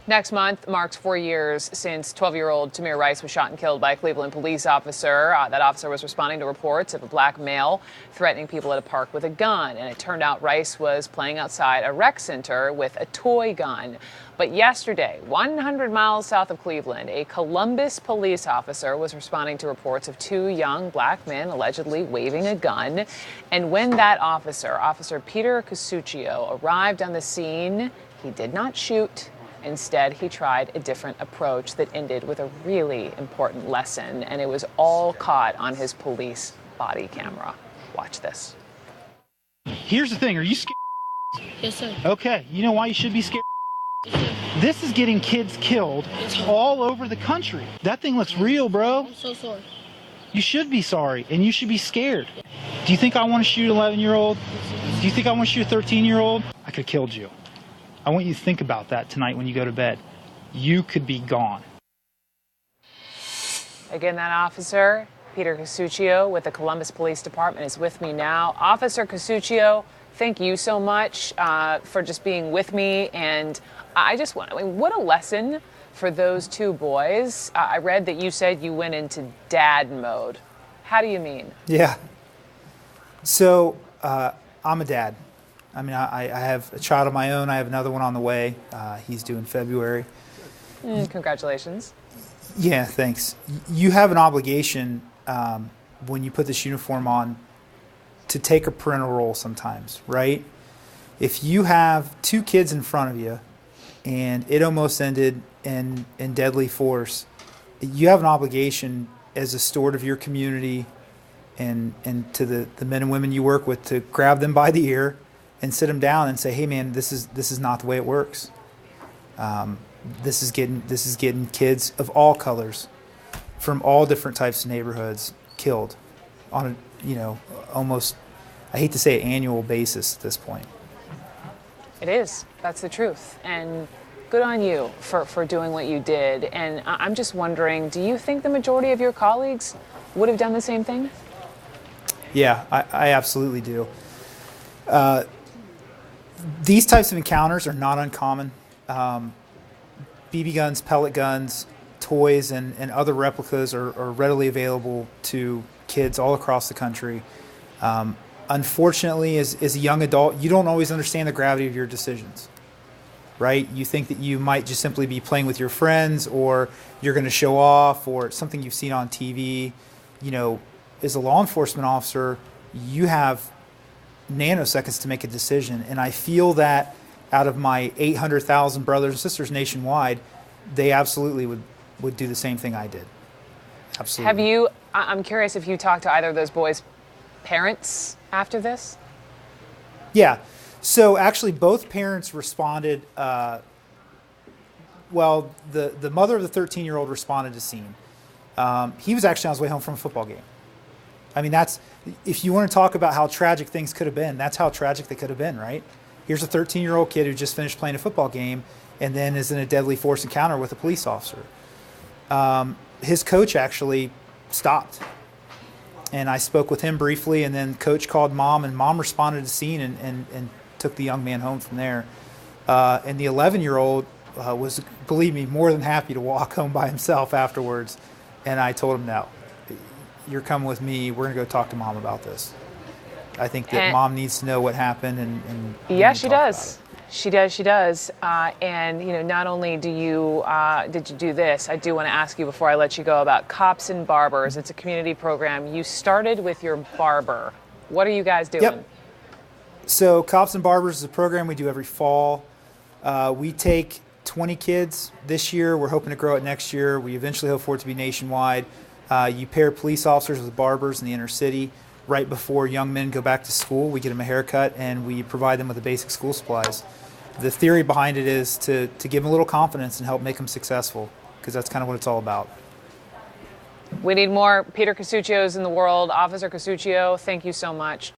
Next month marks 4 years since 12-year-old Tamir Rice was shot and killed by a Cleveland police officer. That officer was responding to reports of a black male threatening people at a park with a gun. And it turned out Rice was playing outside a rec center with a toy gun. But yesterday, 100 miles south of Cleveland, a Columbus police officer was responding to reports of two young black men allegedly waving a gun. And when that Officer Peter Casuccio, arrived on the scene, he did not shoot. Instead, he tried a different approach that ended with a really important lesson, and it was all caught on his police body camera. Watch this. Here's the thing. Are you scared? Yes, sir. Okay. You know why you should be scared? Yes, sir. This is getting kids killed all over the country. That thing looks real, bro. I'm so sorry. You should be sorry, and you should be scared. Do you think I want to shoot an 11-year-old? Do you think I want to shoot a 13-year-old? I could have killed you. I want you to think about that tonight when you go to bed. You could be gone. Again, that officer, Peter Casuccio with the Columbus Police Department, is with me now. Officer Casuccio, thank you so much for just being with me. And what a lesson for those two boys. I read that you said you went into dad mode. How do you mean? Yeah. So I'm a dad. I mean, I have a child of my own. I have another one on the way. He's due in February. Congratulations. Yeah, thanks. You have an obligation when you put this uniform on to take a parental role sometimes, right? If you have two kids in front of you and it almost ended in deadly force, you have an obligation as a steward of your community and to the men and women you work with to grab them by the ear and sit them down and say, "Hey, man, this is not the way it works. This is getting kids of all colors, from all different types of neighborhoods, killed on a almost, I hate to say, annual basis at this point." It is. That's the truth. And good on you for doing what you did. And I'm just wondering, do you think the majority of your colleagues would have done the same thing? Yeah, I absolutely do. These types of encounters are not uncommon. BB guns, pellet guns, toys, and other replicas are readily available to kids all across the country. Unfortunately, as a young adult, you don't always understand the gravity of your decisions, right? You think that you might just simply be playing with your friends, or you're going to show off, or something you've seen on TV. As a law enforcement officer, you have nanoseconds to make a decision, and I feel that out of my 800,000 brothers and sisters nationwide, they absolutely would do the same thing I did. Absolutely. I'm curious if you talked to either of those boys' parents after this? Yeah. So actually both parents responded. Well, the mother of the 13-year-old responded to scene. He was actually on his way home from a football game. I mean, if you want to talk about how tragic things could have been, that's how tragic they could have been, right? Here's a 13-year-old kid who just finished playing a football game and then is in a deadly force encounter with a police officer. His coach actually stopped. And I spoke with him briefly, and then coach called mom, and mom responded to the scene and took the young man home from there. And the 11-year-old was, believe me, more than happy to walk home by himself afterwards. And I told him, no, you're coming with me. We're going to go talk to mom about this. I think that mom needs to know what happened. And yeah, she does. She does. And, not only did you do this, I do want to ask you before I let you go about Cops and Barbers. It's a community program. You started with your barber. What are you guys doing? Yep. So Cops and Barbers is a program we do every fall. We take 20 kids this year. We're hoping to grow it next year. We eventually hope for it to be nationwide. You pair police officers with barbers in the inner city. Right before young men go back to school, we get them a haircut and we provide them with the basic school supplies. The theory behind it is to give them a little confidence and help make them successful, because that's kind of what it's all about. We need more Peter Casuccios in the world. Officer Casuccio, thank you so much.